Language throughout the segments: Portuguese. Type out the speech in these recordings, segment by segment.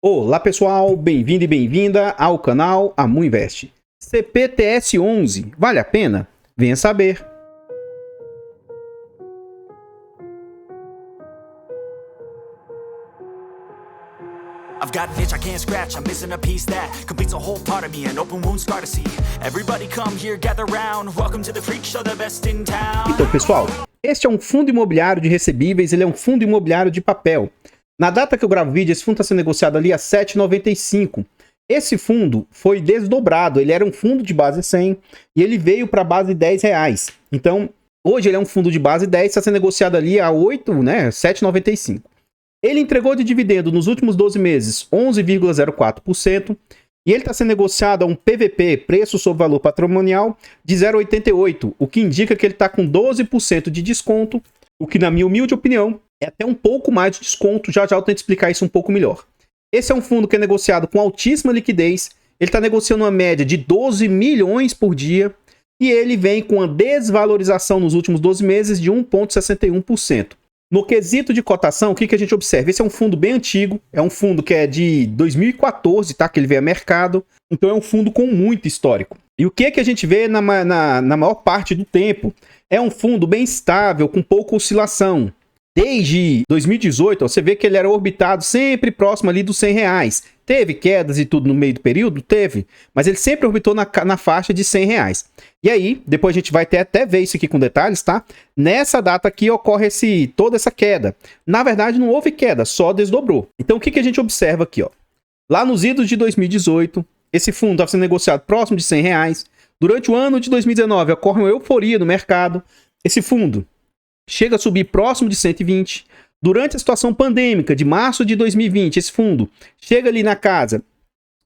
Olá pessoal, bem-vindo e bem-vinda ao canal Amu Invest. CPTS11, vale a pena? Venha saber. I've got an itch I can't scratch, I'm missing a piece that completes a whole part of me, an open wound scar to see. Everybody come here, gather round, welcome to the freak show, the best in town. Então pessoal, este é um fundo imobiliário de recebíveis, ele é um fundo imobiliário de papel. Na data que eu gravo o vídeo, esse fundo está sendo negociado ali a R$ 7,95. Esse fundo foi desdobrado, ele era um fundo de base 100 e ele veio para a base R$10. Então, hoje ele é um fundo de base 10, está sendo negociado ali a 8, né, R$ 7,95. Ele entregou de dividendo nos últimos 12 meses 11,04% e ele está sendo negociado a um PVP, preço sobre valor patrimonial, de 0,88, o que indica que ele está com 12% de desconto, o que na minha humilde opinião é até um pouco mais de desconto, já eu tento explicar isso um pouco melhor. Esse é um fundo que é negociado com altíssima liquidez, ele está negociando uma média de 12 milhões por dia e ele vem com uma desvalorização nos últimos 12 meses de 1,61%. No quesito de cotação, o que a gente observa? Esse é um fundo bem antigo, é um fundo que é de 2014, tá? Que ele veio a mercado, então é um fundo com muito histórico. E o que a gente vê na maior parte do tempo? É um fundo bem estável, com pouca oscilação. Desde 2018, você vê que ele era orbitado sempre próximo ali dos R$100. Teve quedas e tudo no meio do período? Teve. Mas ele sempre orbitou na faixa de R$100. E aí, depois a gente vai até ver isso aqui com detalhes, tá? Nessa data aqui ocorre toda essa queda. Na verdade, não houve queda, só desdobrou. Então, o que a gente observa aqui, ó? Lá nos idos de 2018, esse fundo estava sendo negociado próximo de R$100. Durante o ano de 2019, ocorre uma euforia no mercado. Esse fundo chega a subir próximo de 120. Durante a situação pandêmica de março de 2020, esse fundo chega ali na casa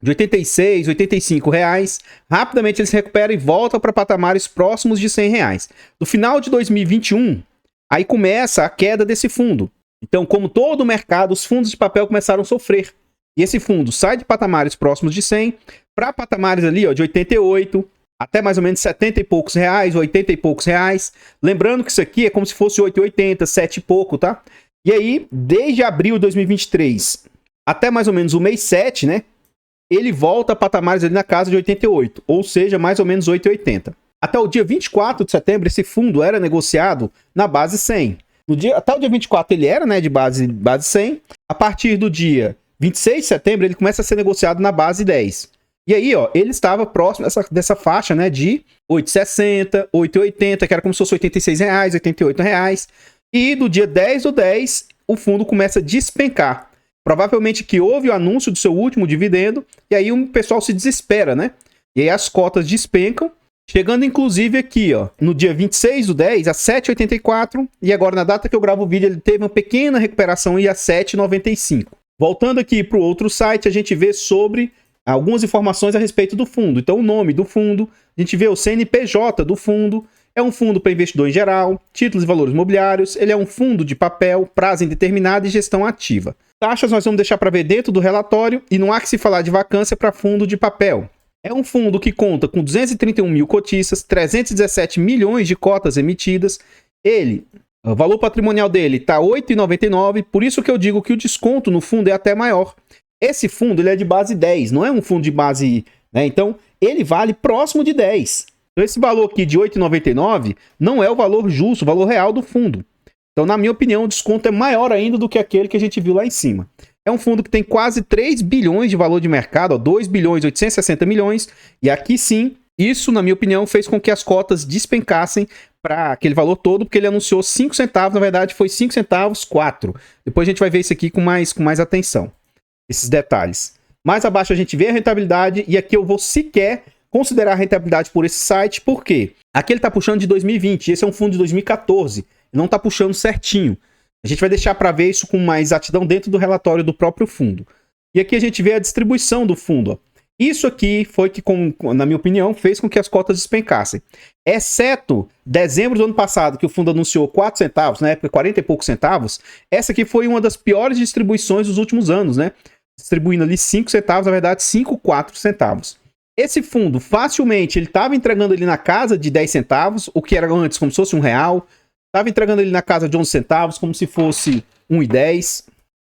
de 86, 85 reais. Rapidamente ele se recupera e volta para patamares próximos de 100 reais. No final de 2021, aí começa a queda desse fundo. Então, como todo o mercado, os fundos de papel começaram a sofrer. E esse fundo sai de patamares próximos de 100 para patamares ali, ó, de 88, até mais ou menos 70 e poucos reais, 80 e poucos reais. Lembrando que isso aqui é como se fosse 8,80, 7 e pouco, tá? E aí, desde abril de 2023 até mais ou menos o mês 7, né? Ele volta a patamares ali na casa de 88, ou seja, mais ou menos 8,80. Até o dia 24 de setembro, esse fundo era negociado na base 100. Até o dia 24 ele era, né, de base 100. A partir do dia 26 de setembro, ele começa a ser negociado na base 10. E aí, ó, ele estava próximo dessa faixa, né, de 8,60, 8,80, que era como se fosse 86 reais, 88 reais. E do dia 10 do 10, o fundo começa a despencar. Provavelmente que houve o anúncio do seu último dividendo, e aí o pessoal se desespera, né? E aí as cotas despencam, chegando inclusive aqui, ó, no dia 26 do 10, a 7,84, e agora na data que eu gravo o vídeo, ele teve uma pequena recuperação e a 7,95. Voltando aqui para o outro site, a gente vê sobre algumas informações a respeito do fundo. Então, o nome do fundo, a gente vê o CNPJ do fundo, é um fundo para investidor em geral, títulos e valores imobiliários, ele é um fundo de papel, prazo indeterminado e gestão ativa. Taxas nós vamos deixar para ver dentro do relatório e não há que se falar de vacância para fundo de papel. É um fundo que conta com 231 mil cotistas, 317 milhões de cotas emitidas. O valor patrimonial dele está R$ 8,99, por isso que eu digo que o desconto no fundo é até maior. Esse fundo ele é de base 10, não é um fundo de base, né? Então, ele vale próximo de 10. Então, esse valor aqui de R$ 8,99 não é o valor justo, o valor real do fundo. Então, na minha opinião, o desconto é maior ainda do que aquele que a gente viu lá em cima. É um fundo que tem quase 3 bilhões de valor de mercado, ó, 2 bilhões 860 milhões. E aqui sim, isso, na minha opinião, fez com que as cotas despencassem para aquele valor todo, porque ele anunciou 5 centavos, na verdade foi 5 centavos, 4. Depois a gente vai ver isso aqui com mais atenção, esses detalhes. Mais abaixo a gente vê a rentabilidade, e aqui eu vou sequer considerar a rentabilidade por esse site, porque aqui ele está puxando de 2020, esse é um fundo de 2014, não está puxando certinho. A gente vai deixar para ver isso com mais exatidão dentro do relatório do próprio fundo. E aqui a gente vê a distribuição do fundo, ó. Isso aqui foi que, na minha opinião, fez com que as cotas despencassem. Exceto dezembro do ano passado, que o fundo anunciou 4 centavos, na época 40 e poucos centavos, essa aqui foi uma das piores distribuições dos últimos anos, né? Distribuindo ali 5 centavos, na verdade 5,4 centavos. Esse fundo, facilmente, ele estava entregando ali na casa de 10 centavos, o que era antes como se fosse R$1. Estava entregando ali na casa de 11 centavos, como se fosse 1,10.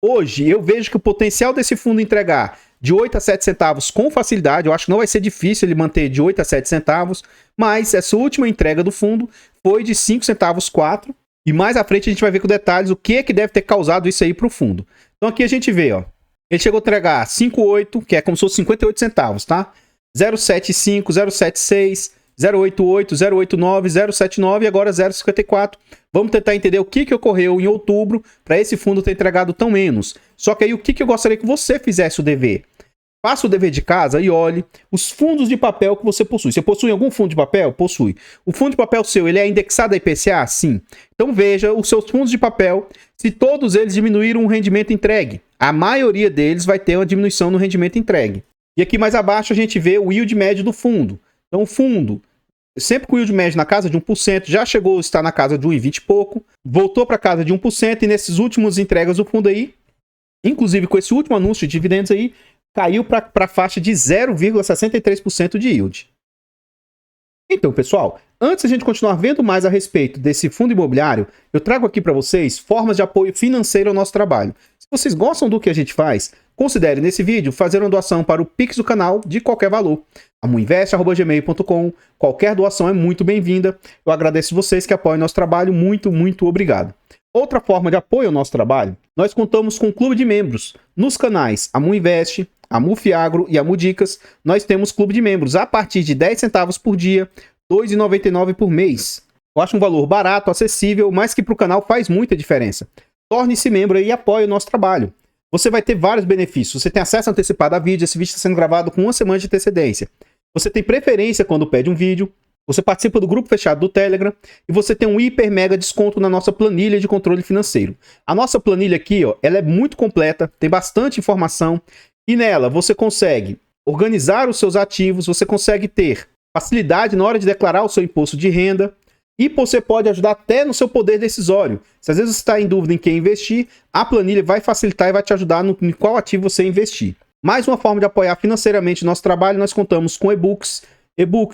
Hoje, eu vejo que o potencial desse fundo entregar de 8 a 7 centavos com facilidade, eu acho que não vai ser difícil ele manter de 8 a 7 centavos, mas essa última entrega do fundo foi de 5 centavos 4, e mais à frente a gente vai ver com detalhes o que é que deve ter causado isso aí para o fundo. Então aqui a gente vê, ó, ele chegou a entregar 5,8, que é como se fosse 58 centavos, tá? 0,75, 0,76, 0,88, 0,89, 0,79 e agora 0,54. Vamos tentar entender o que ocorreu em outubro para esse fundo ter entregado tão menos. Só que aí o que eu gostaria que você fizesse o dever? Faça o dever de casa e olhe os fundos de papel que você possui. Você possui algum fundo de papel? Possui. O fundo de papel seu, ele é indexado a IPCA? Sim. Então veja os seus fundos de papel, se todos eles diminuíram o rendimento entregue. A maioria deles vai ter uma diminuição no rendimento entregue. E aqui mais abaixo a gente vê o yield médio do fundo. Então o fundo, sempre com o yield médio na casa de 1%, já chegou a estar na casa de 1,20 e pouco, voltou para casa de 1% e nesses últimos entregas do fundo aí, inclusive com esse último anúncio de dividendos aí, caiu para a faixa de 0,63% de yield. Então, pessoal, antes de a gente continuar vendo mais a respeito desse fundo imobiliário, eu trago aqui para vocês formas de apoio financeiro ao nosso trabalho. Se vocês gostam do que a gente faz, considere nesse vídeo fazer uma doação para o Pix do canal de qualquer valor. amuinvest@gmail.com. Qualquer doação é muito bem-vinda. Eu agradeço vocês que apoiam nosso trabalho. Muito, muito obrigado. Outra forma de apoio ao nosso trabalho, nós contamos com um clube de membros. Nos canais Amuinvest, Amufiagro e Amudicas, nós temos clube de membros a partir de 10 centavos por dia, R$ 2,99 por mês. Eu acho um valor barato, acessível, mas que para o canal faz muita diferença. Torne-se membro e apoie o nosso trabalho. Você vai ter vários benefícios. Você tem acesso antecipado a vídeo, esse vídeo está sendo gravado com uma semana de antecedência. Você tem preferência quando pede um vídeo. Você participa do grupo fechado do Telegram e você tem um hiper mega desconto na nossa planilha de controle financeiro. A nossa planilha aqui, ó, ela é muito completa, tem bastante informação e nela você consegue organizar os seus ativos, você consegue ter facilidade na hora de declarar o seu imposto de renda e você pode ajudar até no seu poder decisório. Se às vezes você está em dúvida em quem investir, a planilha vai facilitar e vai te ajudar em qual ativo você investir. Mais uma forma de apoiar financeiramente o nosso trabalho, nós contamos com e-books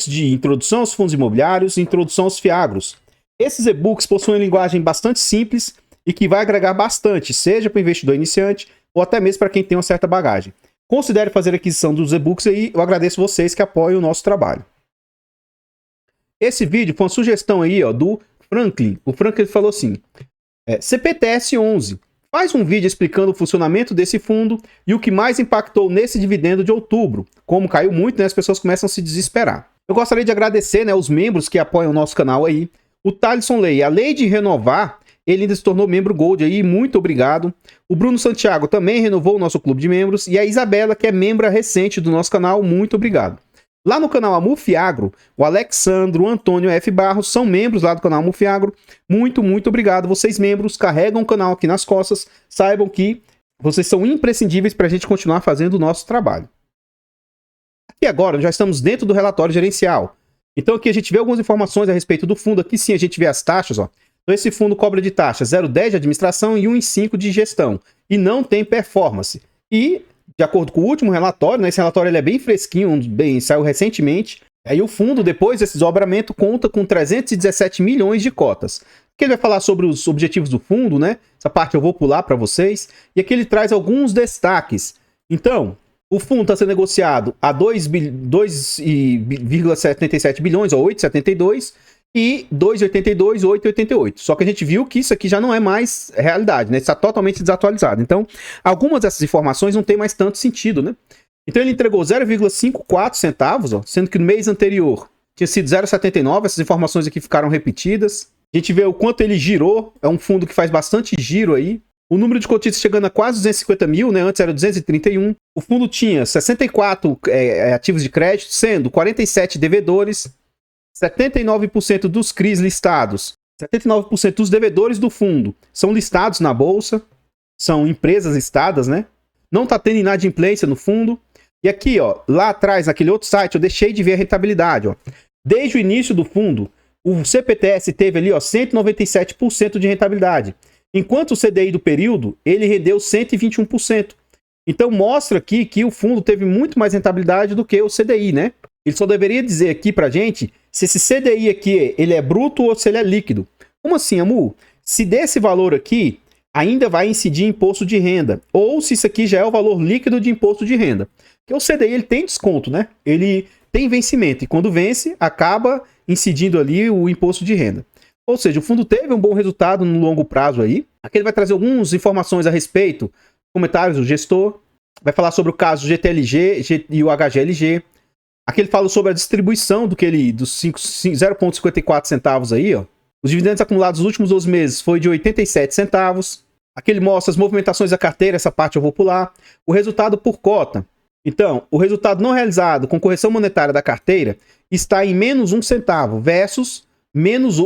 de introdução aos fundos imobiliários e introdução aos fiagros. Esses e-books possuem linguagem bastante simples e que vai agregar bastante, seja para o investidor iniciante ou até mesmo para quem tem uma certa bagagem. Considere fazer a aquisição dos e-books aí, eu agradeço vocês que apoiam o nosso trabalho. Esse vídeo foi uma sugestão aí, ó, do Franklin. O Franklin falou assim, CPTS 11, faz um vídeo explicando o funcionamento desse fundo e o que mais impactou nesse dividendo de outubro. Como caiu muito, né, as pessoas começam a se desesperar. Eu gostaria de agradecer, né, os membros que apoiam o nosso canal aí. O Thalisson Lei, além de renovar, ele ainda se tornou membro Gold aí, muito obrigado. O Bruno Santiago também renovou o nosso clube de membros. E a Isabela, que é membro recente do nosso canal, muito obrigado. Lá no canal Amufiagro, o Alexandro, o Antônio F. Barros são membros lá do canal Amufiagro. Muito, muito obrigado. Vocês membros carregam o canal aqui nas costas. Saibam que vocês são imprescindíveis para a gente continuar fazendo o nosso trabalho. Aqui agora, já estamos dentro do relatório gerencial. Então aqui a gente vê algumas informações a respeito do fundo. Aqui sim a gente vê as taxas, ó. Então esse fundo cobra de taxa 0,10 de administração e 1,5 de gestão. E não tem performance. E, de acordo com o último relatório, né, esse relatório ele é bem fresquinho, saiu recentemente. Aí o fundo, depois desse desdobramento, conta com 317 milhões de cotas. Aqui ele vai falar sobre os objetivos do fundo, né? Essa parte eu vou pular para vocês. E aqui ele traz alguns destaques. Então, o fundo está sendo negociado a 2,77 bilhões, ou 8,72, e 2,82, 8,88. Só que a gente viu que isso aqui já não é mais realidade, né? Está totalmente desatualizado. Então, algumas dessas informações não tem mais tanto sentido, né? Então, ele entregou 0,54 centavos, ó, sendo que no mês anterior tinha sido 0,79. Essas informações aqui ficaram repetidas. A gente vê o quanto ele girou. É um fundo que faz bastante giro aí. O número de cotistas chegando a quase 250 mil, né? Antes era 231. O fundo tinha 64 ativos de crédito, sendo 47 devedores, 79% dos CRIs listados, 79% dos devedores do fundo são listados na bolsa, são empresas listadas, né? Não está tendo inadimplência no fundo. E aqui, ó, lá atrás, naquele outro site, eu deixei de ver a rentabilidade, ó. Desde o início do fundo, o CPTS teve ali, ó, 197% de rentabilidade. Enquanto o CDI do período, ele rendeu 121%. Então mostra aqui que o fundo teve muito mais rentabilidade do que o CDI, né? Ele só deveria dizer aqui pra gente se esse CDI aqui ele é bruto ou se ele é líquido. Como assim, Amu? Se desse valor aqui, ainda vai incidir imposto de renda, ou se isso aqui já é o valor líquido de imposto de renda. Porque o CDI ele tem desconto, né? Ele tem vencimento, e quando vence, acaba incidindo ali o imposto de renda. Ou seja, o fundo teve um bom resultado no longo prazo aí. Aqui ele vai trazer algumas informações a respeito, comentários do gestor, vai falar sobre o caso GTLG e o HGLG. Aqui ele fala sobre a distribuição dos 0,54 centavos aí, ó. Os dividendos acumulados nos últimos 12 meses foi de 87 centavos. Aqui ele mostra as movimentações da carteira, essa parte eu vou pular. O resultado por cota. Então, o resultado não realizado com correção monetária da carteira está em menos 1 centavo versus menos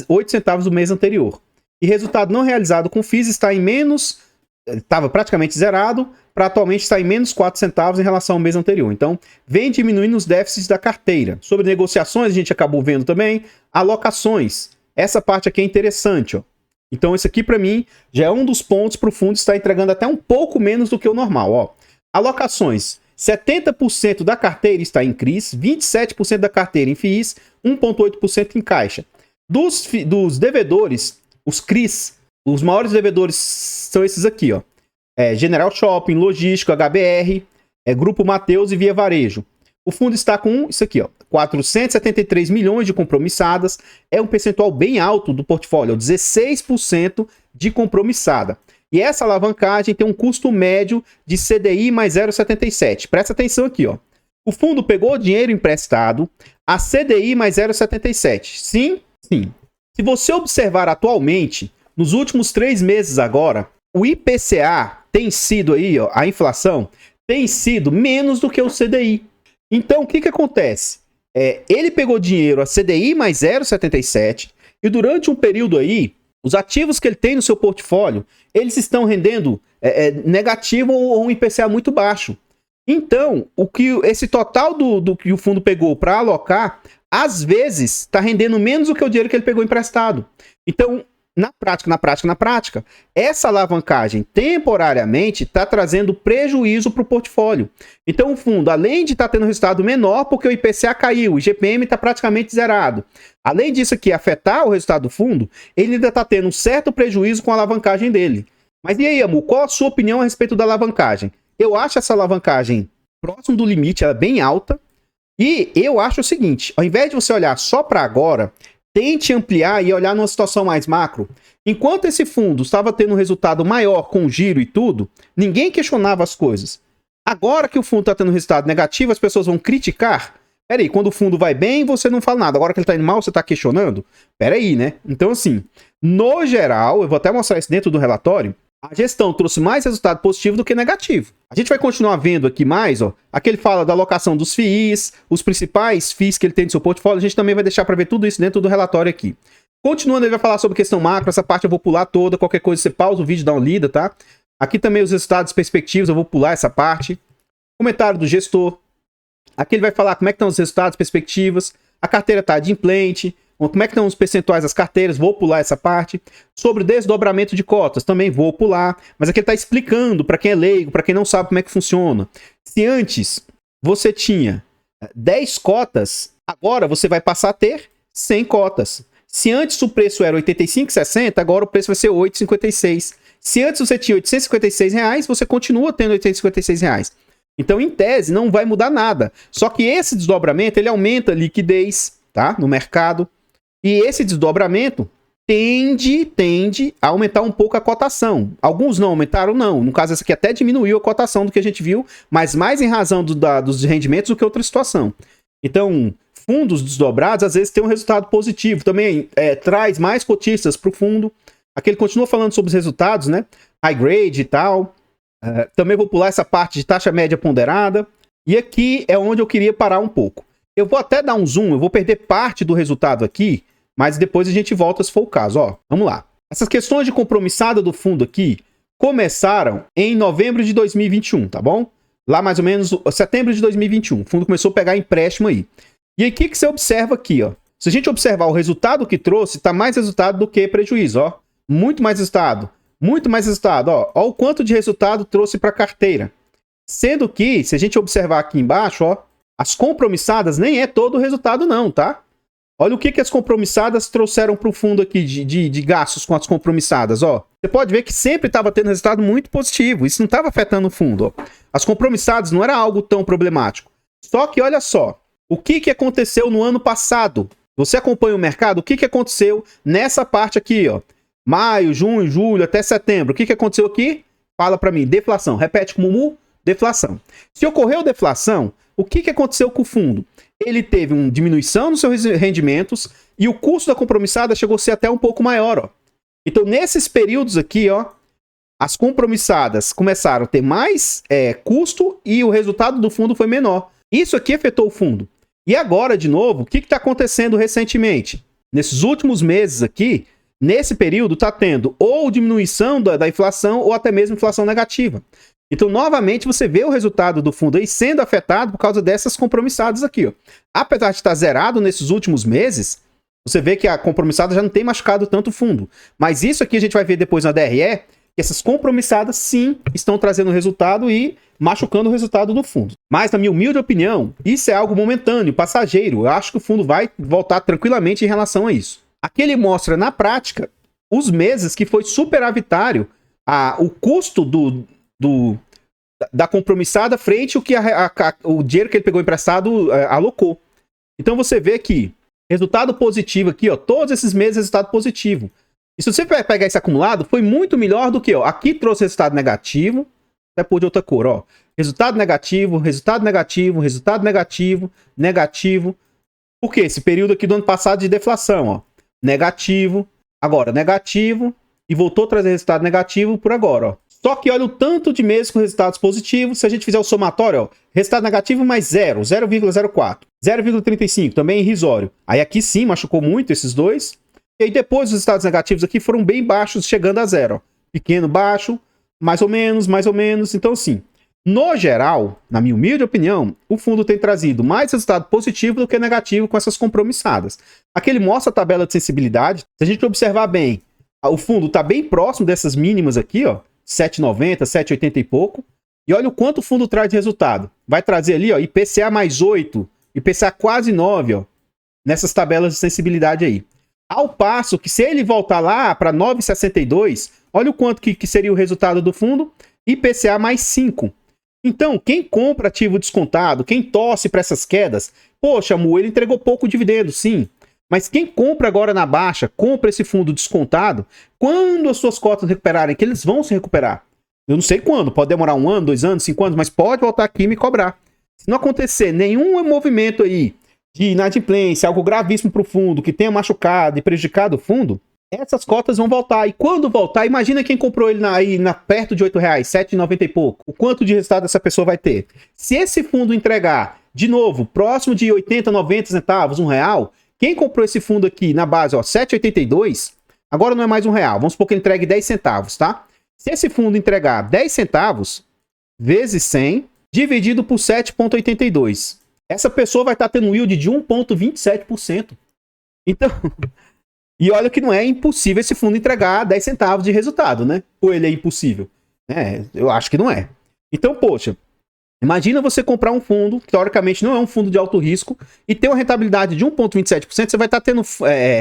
8 centavos do mês anterior. E resultado não realizado com FIIs está em menos... Estava praticamente zerado, para atualmente estar em menos 4 centavos em relação ao mês anterior. Então, vem diminuindo os déficits da carteira. Sobre negociações, a gente acabou vendo também. Alocações. Essa parte aqui é interessante, ó. Então, esse aqui, para mim, já é um dos pontos para o fundo estar entregando até um pouco menos do que o normal, ó. Alocações. 70% da carteira está em CRIs, 27% da carteira em FIIs, 1,8% em caixa. Dos devedores, os CRIs, os maiores devedores são esses aqui, ó. General Shopping, Logístico, HBR, Grupo Mateus e Via Varejo. O fundo está com isso aqui, ó, 473 milhões de compromissadas. É um percentual bem alto do portfólio, 16% de compromissada. E essa alavancagem tem um custo médio de CDI mais 0,77. Presta atenção aqui, ó. O fundo pegou dinheiro emprestado a CDI mais 0,77. Sim, sim. Se você observar atualmente, nos últimos 3 meses agora, o IPCA tem sido aí, ó, a inflação tem sido menos do que o CDI. Então, o que acontece? Ele pegou dinheiro a CDI mais 0,77 e durante um período aí, os ativos que ele tem no seu portfólio, eles estão rendendo negativo ou um IPCA muito baixo. Então, esse total do que o fundo pegou para alocar, às vezes, está rendendo menos do que o dinheiro que ele pegou emprestado. Então, na prática, essa alavancagem temporariamente está trazendo prejuízo para o portfólio. Então o fundo, além de estar tendo um resultado menor, porque o IPCA caiu, o IGPM está praticamente zerado. Além disso aqui afetar o resultado do fundo, ele ainda está tendo um certo prejuízo com a alavancagem dele. Mas e aí, Amu, qual a sua opinião a respeito da alavancagem? Eu acho essa alavancagem próximo do limite, ela é bem alta. E eu acho o seguinte, ao invés de você olhar só para agora, tente ampliar e olhar numa situação mais macro. Enquanto esse fundo estava tendo um resultado maior com giro e tudo, ninguém questionava as coisas. Agora que o fundo está tendo um resultado negativo, as pessoas vão criticar. Peraí, quando o fundo vai bem, você não fala nada. Agora que ele está indo mal, você está questionando? Peraí, né? Então, assim, no geral, eu vou até mostrar isso dentro do relatório, a gestão trouxe mais resultado positivo do que negativo. A gente vai continuar vendo aqui mais, ó. Aqui ele fala da alocação dos FIIs, os principais FIIs que ele tem no seu portfólio. A gente também vai deixar para ver tudo isso dentro do relatório aqui. Continuando, ele vai falar sobre questão macro. Essa parte eu vou pular toda. Qualquer coisa você pausa o vídeo e dá uma lida, tá? Aqui também os resultados perspectivos, eu vou pular essa parte. Comentário do gestor. Aqui ele vai falar como é que estão os resultados, perspectivas. A carteira está adimplente. Como é que estão os percentuais das carteiras? Vou pular essa parte. Sobre desdobramento de cotas, também vou pular. Mas aqui ele está explicando para quem é leigo, para quem não sabe como é que funciona. Se antes você tinha 10 cotas, agora você vai passar a ter 100 cotas. Se antes o preço era R$ 85,60, agora o preço vai ser R$ 8,56. Se antes você tinha R$ 856, você continua tendo R$ 856. Então, em tese, não vai mudar nada. Só que esse desdobramento, ele aumenta a liquidez, tá? No mercado. E esse desdobramento tende a aumentar um pouco a cotação. Alguns não aumentaram, não. No caso, esse aqui até diminuiu a cotação do que a gente viu, mas mais em razão dos rendimentos do que outra situação. Então, fundos desdobrados, às vezes, tem um resultado positivo. Também traz mais cotistas para o fundo. Aqui ele continua falando sobre os resultados, né? High grade e tal. Também vou pular essa parte de taxa média ponderada. E aqui é onde eu queria parar um pouco. Eu vou até dar um zoom, eu vou perder parte do resultado aqui, mas depois a gente volta se for o caso. Ó, vamos lá. Essas questões de compromissada do fundo aqui começaram em novembro de 2021, tá bom? Lá mais ou menos setembro de 2021. O fundo começou a pegar empréstimo aí. E aí o que você observa aqui, ó? Se a gente observar o resultado que trouxe, tá mais resultado do que prejuízo, ó. Muito mais resultado. Muito mais resultado, ó. Ó o quanto de resultado trouxe para a carteira. Sendo que, se a gente observar aqui embaixo, ó, as compromissadas nem é todo o resultado não, tá? Olha o que as compromissadas trouxeram para o fundo aqui de gastos com as compromissadas, ó. Você pode ver que sempre estava tendo resultado muito positivo. Isso não estava afetando o fundo, ó. As compromissadas não era algo tão problemático. Só que olha só, o que aconteceu no ano passado? Você acompanha o mercado? O que aconteceu nessa parte aqui, ó? Maio, junho, julho, até setembro. O que aconteceu aqui? Fala para mim, deflação. Repete com o Mumu, deflação. Se ocorreu deflação, o que aconteceu com o fundo? Ele teve uma diminuição nos seus rendimentos e o custo da compromissada chegou a ser até um pouco maior, ó. Então, nesses períodos aqui, ó, as compromissadas começaram a ter mais custo e o resultado do fundo foi menor. Isso aqui afetou o fundo. E agora, de novo, o que está acontecendo recentemente? Nesses últimos meses aqui, nesse período, está tendo ou diminuição da inflação ou até mesmo inflação negativa. Então, novamente, você vê o resultado do fundo aí sendo afetado por causa dessas compromissadas aqui, ó. Apesar de estar zerado nesses últimos meses, você vê que a compromissada já não tem machucado tanto o fundo. Mas isso aqui a gente vai ver depois na DRE, que essas compromissadas, sim, estão trazendo resultado e machucando o resultado do fundo. Mas, na minha humilde opinião, isso é algo momentâneo, passageiro. Eu acho que o fundo vai voltar tranquilamente em relação a isso. Aqui ele mostra, na prática, os meses que foi superavitário o custo da compromissada frente ao que o dinheiro que ele pegou emprestado alocou. Então você vê que resultado positivo aqui, ó, todos esses meses resultado positivo. E se você pegar esse acumulado, foi muito melhor do que, ó, aqui trouxe resultado negativo, até pôr de outra cor, ó. Resultado negativo, resultado negativo, resultado negativo, negativo. Por quê? Esse período aqui do ano passado de deflação, ó. Negativo, agora negativo, e voltou a trazer resultado negativo por agora, ó. Só que olha o tanto de meses com resultados positivos. Se a gente fizer o somatório, ó, resultado negativo mais 0, 0,04, 0,35, também irrisório. Aí aqui sim machucou muito esses dois. E aí depois os resultados negativos aqui foram bem baixos, chegando a 0. Ó. Pequeno, baixo, mais ou menos, mais ou menos. Então sim, no geral, na minha humilde opinião, o fundo tem trazido mais resultado positivo do que negativo com essas compromissadas. Aqui ele mostra a tabela de sensibilidade. Se a gente observar bem, o fundo está bem próximo dessas mínimas aqui, ó. 7,90, 7,80 e pouco. E olha o quanto o fundo traz de resultado. Vai trazer ali, ó, IPCA mais 8, IPCA quase 9, ó, nessas tabelas de sensibilidade aí. Ao passo que se ele voltar lá para 9,62, olha o quanto que seria o resultado do fundo, IPCA mais 5. Então, quem compra ativo descontado, quem torce para essas quedas, poxa, Mu, ele entregou pouco dividendo, sim. Mas quem compra agora na baixa, compra esse fundo descontado, quando as suas cotas recuperarem, que eles vão se recuperar. Eu não sei quando, pode demorar 1 ano, 2 anos, 5 anos, mas pode voltar aqui e me cobrar. Se não acontecer nenhum movimento aí de inadimplência, algo gravíssimo para o fundo, que tenha machucado e prejudicado o fundo, essas cotas vão voltar. E quando voltar, imagina quem comprou ele perto de R$8, 7,90 e pouco. O quanto de resultado essa pessoa vai ter? Se esse fundo entregar, de novo, próximo de 80, 90 centavos, R$1, quem comprou esse fundo aqui na base, ó, 7,82, agora não é mais R$1. Vamos supor que ele entregue 10 centavos, tá? Se esse fundo entregar 10 centavos, vezes 100, dividido por 7,82. Essa pessoa vai estar tendo um yield de 1,27%. Então, e olha que não é impossível esse fundo entregar 10 centavos de resultado, né? Ou ele é impossível? Eu acho que não é. Então, poxa, imagina você comprar um fundo, que teoricamente não é um fundo de alto risco, e ter uma rentabilidade de 1,27%, você vai estar tendo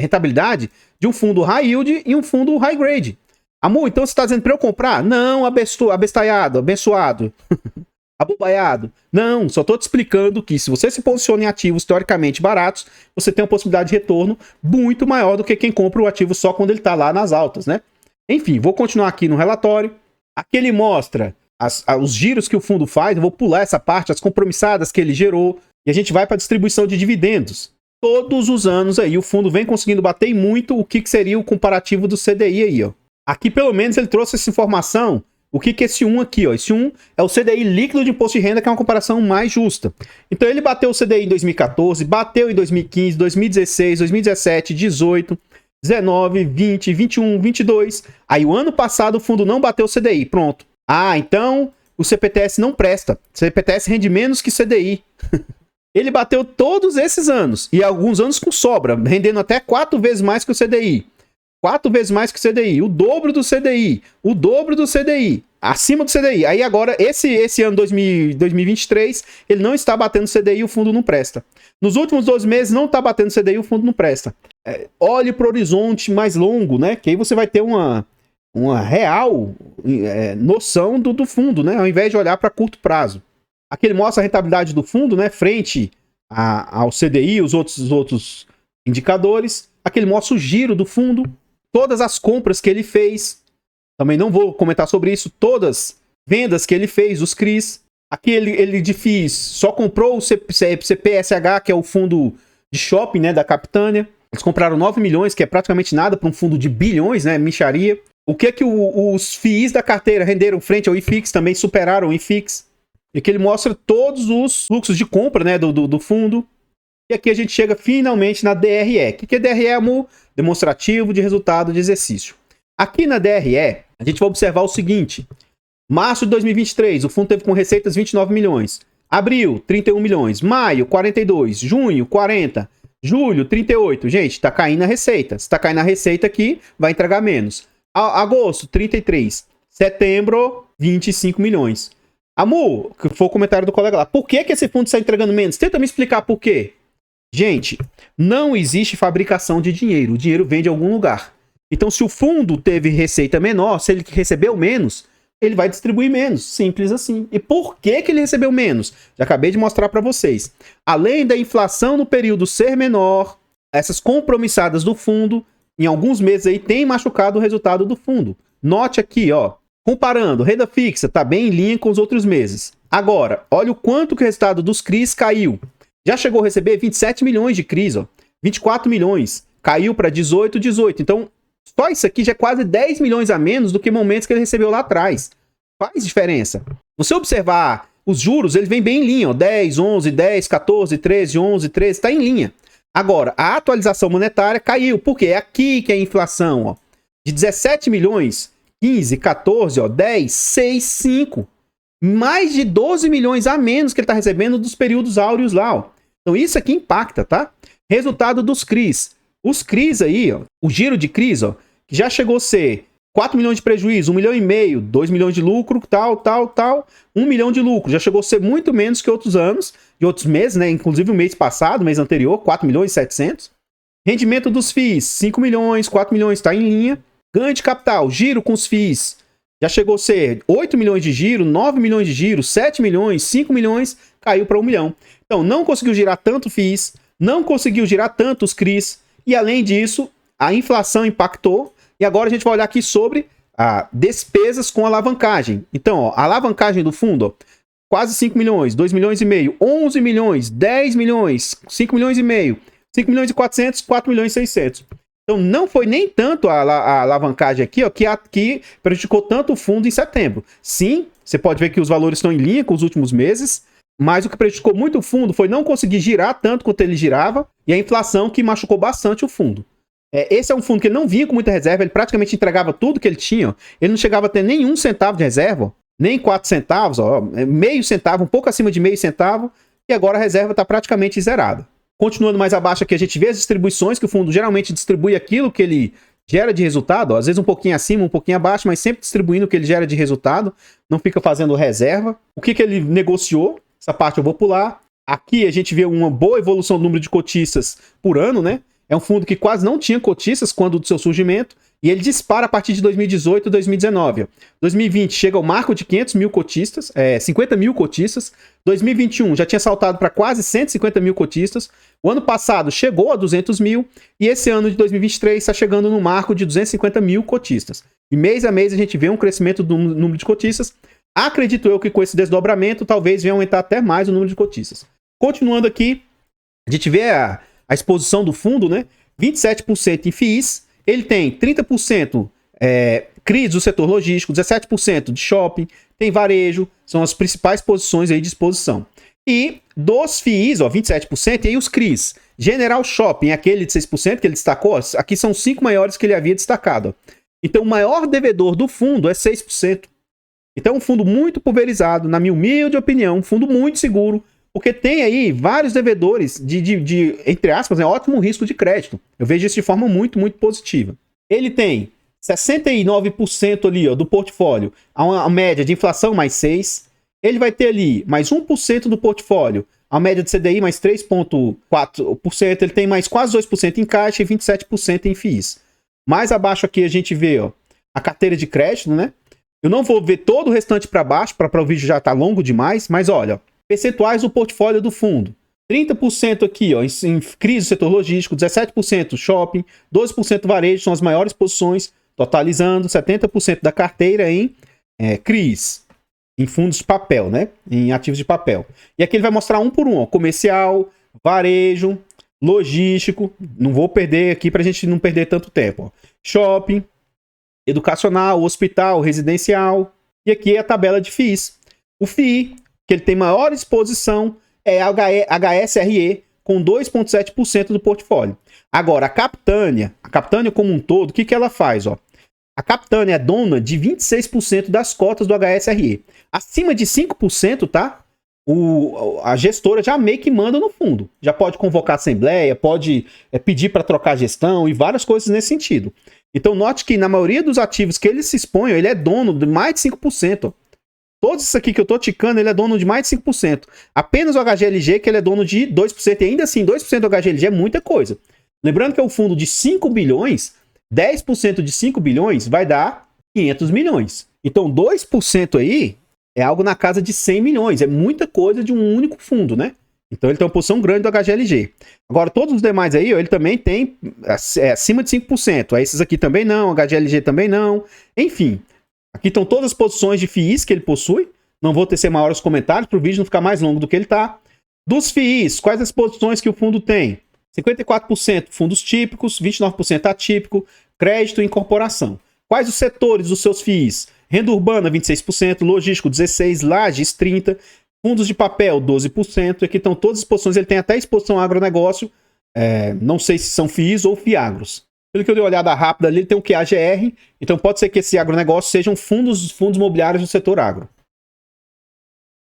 rentabilidade de um fundo high yield e um fundo high grade. Amor, então você está dizendo para eu comprar? Não, abestalhado, abençoado, abobaiado. Não, só estou te explicando que se você se posiciona em ativos teoricamente baratos, você tem uma possibilidade de retorno muito maior do que quem compra o ativo só quando ele está lá nas altas, né? Enfim, vou continuar aqui no relatório. Aqui ele mostra os giros que o fundo faz. Eu vou pular essa parte, as compromissadas que ele gerou, e a gente vai para a distribuição de dividendos. Todos os anos aí o fundo vem conseguindo bater muito o que seria o comparativo do CDI aí, ó. Aqui pelo menos ele trouxe essa informação. O que é esse 1 aqui, ó? Esse 1 é o CDI líquido de imposto de renda, que é uma comparação mais justa. Então ele bateu o CDI em 2014, bateu em 2015, 2016, 2017, 18, 19, 20, 21, 22. Aí o ano passado o fundo não bateu o CDI, pronto. Ah, então o CPTS não presta. O CPTS rende menos que CDI. Ele bateu todos esses anos, e alguns anos com sobra, rendendo até 4 vezes mais que o CDI. 4 vezes mais que o CDI, o dobro do CDI, o dobro do CDI, acima do CDI. Aí agora, esse ano 2023, ele não está batendo CDI e o fundo não presta. Nos últimos 12 meses não está batendo CDI e o fundo não presta. Olhe para o horizonte mais longo, né? Que aí você vai ter uma real noção do fundo, né? Ao invés de olhar para curto prazo. Aqui ele mostra a rentabilidade do fundo, né? Frente ao CDI, os outros indicadores. Aqui ele mostra o giro do fundo, todas as compras que ele fez. Também não vou comentar sobre isso. Todas vendas que ele fez, os CRIs. Aqui ele de FIIs só comprou o CPSH, que é o fundo de shopping, né, da Capitânia. Eles compraram 9 milhões, que é praticamente nada para um fundo de bilhões, né? Micharia. O que os FIIs da carteira renderam frente ao IFIX, também superaram o IFIX. E aqui ele mostra todos os fluxos de compra, né, do fundo. E aqui a gente chega finalmente na DRE. O que é DRE, amor? Demonstrativo de resultado de exercício. Aqui na DRE, a gente vai observar o seguinte. Março de 2023, o fundo teve com receitas 29 milhões. Abril, 31 milhões. Maio, 42. Junho, 40. Julho, 38. Gente, tá caindo a receita. Se tá caindo a receita aqui, vai entregar menos. Agosto, 33. Setembro, 25 milhões. Amor, que foi o comentário do colega lá. Por que esse fundo está entregando menos? Tenta me explicar por quê. Gente, não existe fabricação de dinheiro. O dinheiro vem de algum lugar. Então, se o fundo teve receita menor, se ele recebeu menos, ele vai distribuir menos. Simples assim. E por que ele recebeu menos? Já acabei de mostrar para vocês. Além da inflação no período ser menor, essas compromissadas do fundo, em alguns meses aí, tem machucado o resultado do fundo. Note aqui, ó. Comparando, renda fixa está bem em linha com os outros meses. Agora, olha o quanto que o resultado dos CRIs caiu. Já chegou a receber 27 milhões de CRIs, ó. 24 milhões. Caiu para 18. Então, só isso aqui já é quase 10 milhões a menos do que momentos que ele recebeu lá atrás. Faz diferença. Você observar os juros, ele vem bem em linha, ó. 10, 11, 10, 14, 13, 11, 13, está em linha. Agora, a atualização monetária caiu. Por quê? É aqui que é a inflação, ó. De 17 milhões... 15, 14, ó, 10, 6, 5. Mais de 12 milhões a menos que ele está recebendo dos períodos áureos lá, ó. Então isso aqui impacta, tá? Resultado dos CRIs. Os CRIs aí, ó, o giro de CRIs, ó, que já chegou a ser 4 milhões de prejuízo, 1,5 milhão, 2 milhões de lucro, tal, 1 milhão de lucro. Já chegou a ser muito menos que outros anos, e outros meses, né? Inclusive o mês passado, mês anterior, 4 milhões e 700. Rendimento dos FIIs, 5 milhões, 4 milhões, está em linha. Ganho de capital, giro com os FIIs, já chegou a ser 8 milhões de giro, 9 milhões de giro, 7 milhões, 5 milhões, caiu para 1 milhão. Então, não conseguiu girar tanto FIIs, não conseguiu girar tanto os CRIs, e além disso, a inflação impactou. E agora a gente vai olhar aqui sobre despesas com alavancagem. Então, ó, a alavancagem do fundo, ó, quase 5 milhões, 2 milhões e meio, 11 milhões, 10 milhões, 5 milhões e meio, 5 milhões e 400, 4 milhões e 600. Então, não foi nem tanto a alavancagem aqui, ó, que prejudicou tanto o fundo em setembro. Sim, você pode ver que os valores estão em linha com os últimos meses, mas o que prejudicou muito o fundo foi não conseguir girar tanto quanto ele girava e a inflação que machucou bastante o fundo. Esse é um fundo que ele não vinha com muita reserva, ele praticamente entregava tudo que ele tinha, ó. Ele não chegava a ter nem 1 centavo de reserva, ó, nem 4 centavos, ó, meio centavo, um pouco acima de meio centavo, e agora a reserva está praticamente zerada. Continuando mais abaixo aqui, a gente vê as distribuições, que o fundo geralmente distribui aquilo que ele gera de resultado, ó, às vezes um pouquinho acima, um pouquinho abaixo, mas sempre distribuindo o que ele gera de resultado, não fica fazendo reserva. O que ele negociou, essa parte eu vou pular. Aqui a gente vê uma boa evolução do número de cotistas por ano, né? É um fundo que quase não tinha cotistas quando do seu surgimento, e ele dispara a partir de 2018 e 2019. Ó. 2020 chega ao marco de 500 mil cotistas, 50 mil cotistas. 2021 já tinha saltado para quase 150 mil cotistas. O ano passado chegou a 200 mil. E esse ano de 2023 está chegando no marco de 250 mil cotistas. E mês a mês a gente vê um crescimento do número de cotistas. Acredito eu que com esse desdobramento talvez venha aumentar até mais o número de cotistas. Continuando aqui, a gente vê a exposição do fundo, né? 27% em FIIs. Ele tem 30% CRIs do setor logístico, 17% de shopping, tem varejo, são as principais posições aí de exposição. E dos FIIs, ó, 27%, e aí os CRIs. General Shopping, aquele de 6% que ele destacou, ó, aqui são os 5 maiores que ele havia destacado. Ó. Então o maior devedor do fundo é 6%. Então é um fundo muito pulverizado, na minha humilde opinião, um fundo muito seguro, porque tem aí vários devedores de entre aspas, ótimo risco de crédito. Eu vejo isso de forma muito, muito positiva. Ele tem 69% ali, ó, do portfólio, a média de inflação mais 6%. Ele vai ter ali mais 1% do portfólio, a média de CDI mais 3,4%. Ele tem mais quase 2% em caixa e 27% em FIIs. Mais abaixo aqui a gente vê, ó, a carteira de crédito, né? Eu não vou ver todo o restante para baixo, para o vídeo já tá longo demais, mas olha, percentuais do portfólio do fundo. 30% aqui, ó, em crise do setor logístico, 17% shopping, 12% varejo, são as maiores posições, totalizando 70% da carteira em CRIs, em fundos de papel, né? Em ativos de papel. E aqui ele vai mostrar um por um, ó, comercial, varejo, logístico, não vou perder aqui pra gente não perder tanto tempo, ó. Shopping, educacional, hospital, residencial, e aqui é a tabela de FIIs. O FII, que ele tem maior exposição, é a HSRE, com 2,7% do portfólio. Agora, a Capitânia como um todo, o que ela faz? Ó? A Capitânia é dona de 26% das cotas do HSRE. Acima de 5%, tá? A gestora já meio que manda no fundo. Já pode convocar assembleia, pode pedir para trocar gestão e várias coisas nesse sentido. Então, note que na maioria dos ativos que ele se expõe, ele é dono de mais de 5%. Ó. Todos isso aqui que eu tô ticando, ele é dono de mais de 5%. Apenas o HGLG que ele é dono de 2%. E ainda assim, 2% do HGLG é muita coisa. Lembrando que é um fundo de 5 bilhões, 10% de 5 bilhões vai dar 500 milhões. Então, 2% aí é algo na casa de 100 milhões. É muita coisa de um único fundo, né? Então, ele tem uma posição grande do HGLG. Agora, todos os demais aí, ó, ele também tem acima de 5%. Aí, esses aqui também não, HGLG também não. Enfim, aqui estão todas as posições de FIIs que ele possui. Não vou tecer maiores comentários para o vídeo não ficar mais longo do que ele está. Dos FIIs, quais as posições que o fundo tem? 54% fundos típicos, 29% atípico, crédito e incorporação. Quais os setores dos seus FIIs? Renda urbana, 26%, logístico, 16%, lajes, 30%, fundos de papel, 12%. Aqui estão todas as posições, ele tem até exposição agronegócio, não sei se são FIIs ou FIAGROS. Pelo que eu dei uma olhada rápida ali, ele tem o QAGR, então pode ser que esse agronegócio sejam fundos imobiliários do setor agro.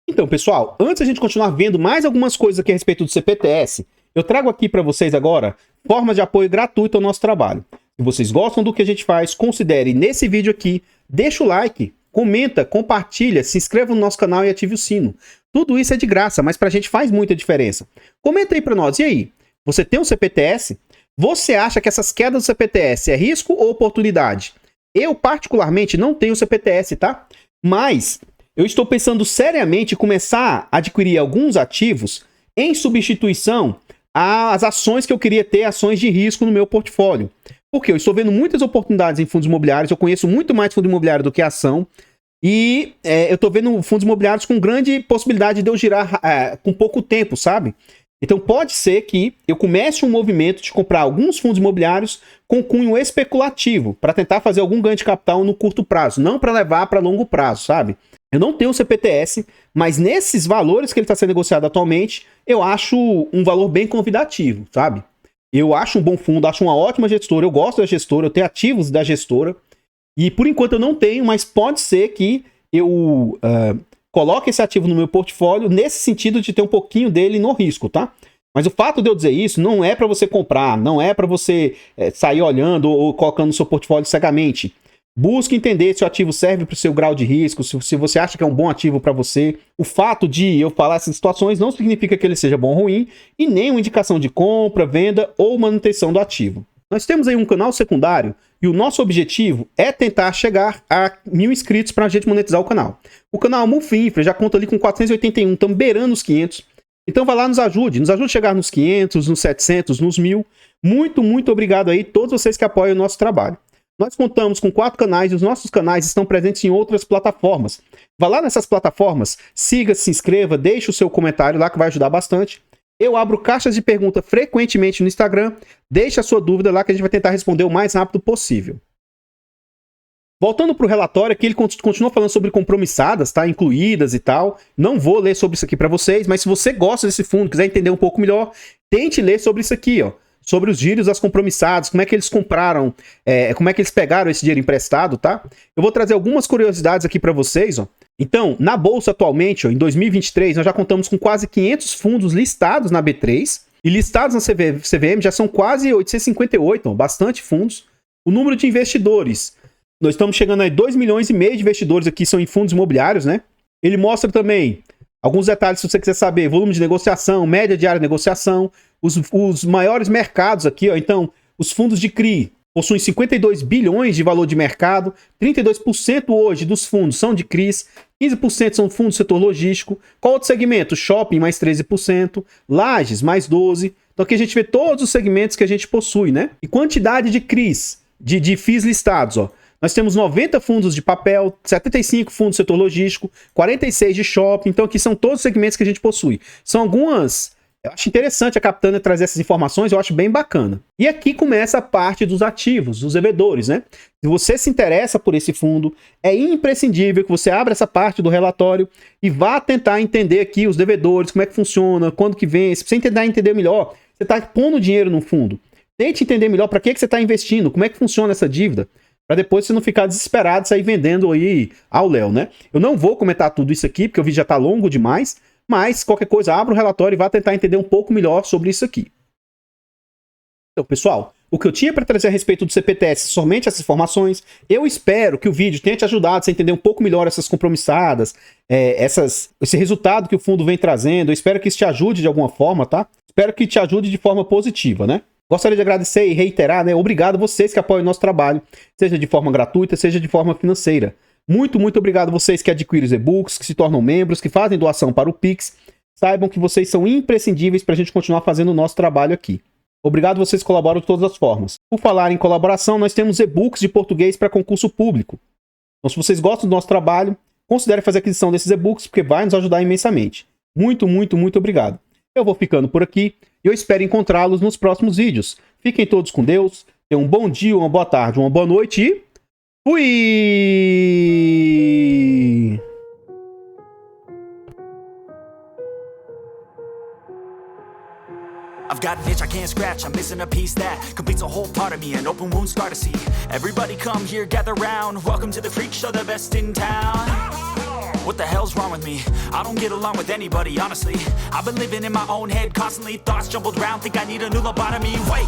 Então, pessoal, antes de a gente continuar vendo mais algumas coisas aqui a respeito do CPTS, eu trago aqui para vocês agora formas de apoio gratuito ao nosso trabalho. Se vocês gostam do que a gente faz, considere nesse vídeo aqui, deixa o like, comenta, compartilha, se inscreva no nosso canal e ative o sino. Tudo isso é de graça, mas para a gente faz muita diferença. Comenta aí para nós, e aí? Você tem um CPTS? Você acha que essas quedas do CPTS é risco ou oportunidade? Eu, particularmente, não tenho CPTS, tá? Mas eu estou pensando seriamente em começar a adquirir alguns ativos em substituição às ações que eu queria ter, ações de risco no meu portfólio. Porque eu estou vendo muitas oportunidades em fundos imobiliários, eu conheço muito mais fundo imobiliário do que ação, e eu estou vendo fundos imobiliários com grande possibilidade de eu girar com pouco tempo, sabe? Então pode ser que eu comece um movimento de comprar alguns fundos imobiliários com cunho especulativo, para tentar fazer algum ganho de capital no curto prazo, não para levar para longo prazo, sabe? Eu não tenho CPTS, mas nesses valores que ele está sendo negociado atualmente, eu acho um valor bem convidativo, sabe? Eu acho um bom fundo, acho uma ótima gestora, eu gosto da gestora, eu tenho ativos da gestora, e por enquanto eu não tenho, mas pode ser que eu coloque esse ativo no meu portfólio nesse sentido de ter um pouquinho dele no risco, tá? Mas o fato de eu dizer isso não é para você comprar, não é para você sair olhando ou colocando no seu portfólio cegamente. Busque entender se o ativo serve para o seu grau de risco, se você acha que é um bom ativo para você. O fato de eu falar essas situações não significa que ele seja bom ou ruim, e nem uma indicação de compra, venda ou manutenção do ativo. Nós temos aí um canal secundário e o nosso objetivo é tentar chegar a 1000 inscritos para a gente monetizar o canal. O canal Mulfinfra já conta ali com 481, estamos beirando os 500. Então vai lá, nos ajude a chegar nos 500, nos 700, nos 1000. Muito, muito obrigado aí todos vocês que apoiam o nosso trabalho. Nós contamos com 4 canais e os nossos canais estão presentes em outras plataformas. Vá lá nessas plataformas, siga, se inscreva, deixe o seu comentário lá que vai ajudar bastante. Eu abro caixas de pergunta frequentemente no Instagram. Deixe a sua dúvida lá que a gente vai tentar responder o mais rápido possível. Voltando para o relatório, aqui ele continua falando sobre compromissadas, tá? Incluídas e tal. Não vou ler sobre isso aqui para vocês, mas se você gosta desse fundo, quiser entender um pouco melhor, tente ler sobre isso aqui, ó. Sobre os giros das compromissadas, como é que eles compraram, como é que eles pegaram esse dinheiro emprestado, tá? Eu vou trazer algumas curiosidades aqui para vocês, ó. Então, na bolsa atualmente, ó, em 2023, nós já contamos com quase 500 fundos listados na B3 e listados na CVM já são quase 858, ó, bastante fundos. O número de investidores. Nós estamos chegando a 2,5 milhões de investidores aqui, são em fundos imobiliários, né? Ele mostra também alguns detalhes, se você quiser saber, volume de negociação, média diária de negociação, os maiores mercados aqui, ó. Então, os fundos de CRI possuem 52 bilhões de valor de mercado, 32% hoje dos fundos são de CRIs, 15% são fundos do setor logístico. Qual outro segmento? Shopping, mais 13%, lajes, mais 12%. Então aqui a gente vê todos os segmentos que a gente possui, né? E quantidade de CRIs, de FIIs listados, ó. Nós temos 90 fundos de papel, 75 fundos do setor logístico, 46 de shopping. Então aqui são todos os segmentos que a gente possui. São algumas... Eu acho interessante a Capitânia trazer essas informações, eu acho bem bacana. E aqui começa a parte dos ativos, dos devedores, né? Se você se interessa por esse fundo, é imprescindível que você abra essa parte do relatório e vá tentar entender aqui os devedores, como é que funciona, quando que vence, pra você entender melhor. Você está pondo dinheiro no fundo. Tente entender melhor para que você está investindo, como é que funciona essa dívida, para depois você não ficar desesperado e sair vendendo aí ao léu, né? Eu não vou comentar tudo isso aqui, porque o vídeo já está longo demais, mas qualquer coisa, abra o relatório e vá tentar entender um pouco melhor sobre isso aqui. Então, pessoal, o que eu tinha para trazer a respeito do CPTS, somente essas informações. Eu espero que o vídeo tenha te ajudado a entender um pouco melhor essas compromissadas, esse resultado que o fundo vem trazendo. Eu espero que isso te ajude de alguma forma, tá? Espero que te ajude de forma positiva, né? Gostaria de agradecer e reiterar, né? Obrigado a vocês que apoiam o nosso trabalho, seja de forma gratuita, seja de forma financeira. Muito, muito obrigado a vocês que adquirem os e-books, que se tornam membros, que fazem doação para o Pix. Saibam que vocês são imprescindíveis para a gente continuar fazendo o nosso trabalho aqui. Obrigado a vocês que colaboram de todas as formas. Por falar em colaboração, nós temos e-books de português para concurso público. Então, se vocês gostam do nosso trabalho, considere fazer aquisição desses e-books, porque vai nos ajudar imensamente. Muito, muito, muito obrigado. Eu vou ficando por aqui e eu espero encontrá-los nos próximos vídeos. Fiquem todos com Deus, tenham um bom dia, uma boa tarde, uma boa noite e... fui! I've got an itch I can't scratch, I'm missing a piece that completes a whole part of me, an open wound scar to see. Everybody come here, gather round, welcome to the freak show, the best in town. What the hell's wrong with me? I don't get along with anybody, honestly. I've been living in my own head constantly, thoughts jumbled round, think I need a new lobotomy. Wait,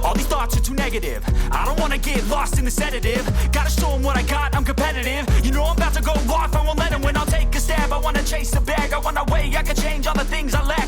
all these thoughts are too negative. I don't wanna get lost in the sedative. Gotta show them what I got, I'm competitive. You know I'm about to go off, I won't let them win, I'll take a stab. I wanna chase the bag, I wanna weigh, I can change all the things I lack.